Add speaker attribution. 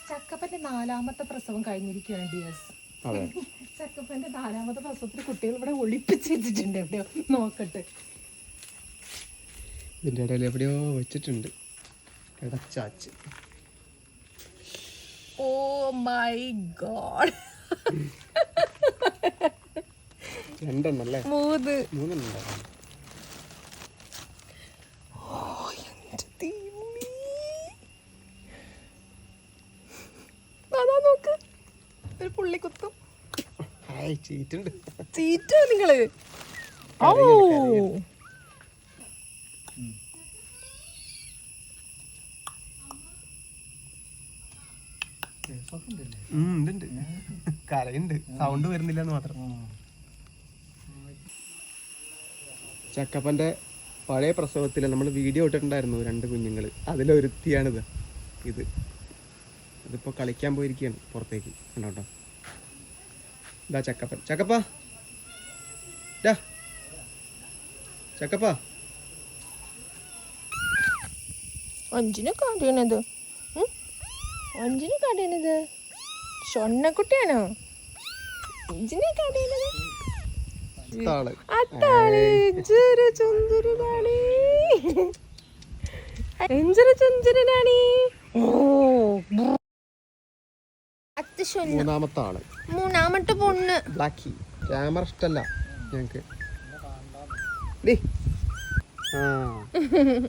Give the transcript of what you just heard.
Speaker 1: ചക്കപ്പന്റെ 4ാമത്തെ പ്രസവം കഴിഞ്ഞിരിക്കുകയാണ് ഡിയേഴ്സ്. ചക്കപ്പന്റെ 4ാമത്തെ പ്രസവത്തിൽ കുട്ടികൾ ഇവിടെ ഒളിപ്പിച്ച് വെച്ചിട്ടുണ്ട്. എവിടെയോ നോക്കട്ടെ,
Speaker 2: ഇതിന്റെ ഇടയിൽ എവിടെയോ വെച്ചിട്ടുണ്ട്.
Speaker 1: ഓ മൈ ഗോഡ്,
Speaker 2: 2 അല്ലേ? 3
Speaker 1: അതാ നോക്ക്, ഒരു പുള്ളി കുത്തും. ചീറ്റോ നിങ്ങള്. ഓ
Speaker 2: കരയുണ്ട്, സൗണ്ട് വരുന്നില്ലെന്ന് മാത്രം. ചക്കപ്പന്റെ പഴയ പ്രസവത്തിൽ നമ്മൾ വീഡിയോ ഇട്ടിട്ടുണ്ടായിരുന്നു 2 കുഞ്ഞുങ്ങൾ. അതിലൊരുത്തിയാണിത്. ഇതിപ്പോ കളിക്കാൻ പോയിരിക്കുകയാണ് പുറത്തേക്ക്. കണ്ടോട്ടോ, ഇതാ ചക്കപ്പൻ. ചക്കപ്പാ, ചക്കപ്പാ.
Speaker 1: അഞ്ചിനെ കാട്ടിയണത്, ഷൊണ്ണക്കുട്ടിയാണോ അഞ്ചിനെ കാട്ടിയണത്? മൂന്നാമത്തെ പൊണ്ണ്.
Speaker 2: ബ്ലാക്കി ക്യാമറ ഇഷ്ടല്ല ഞങ്ങക്ക്.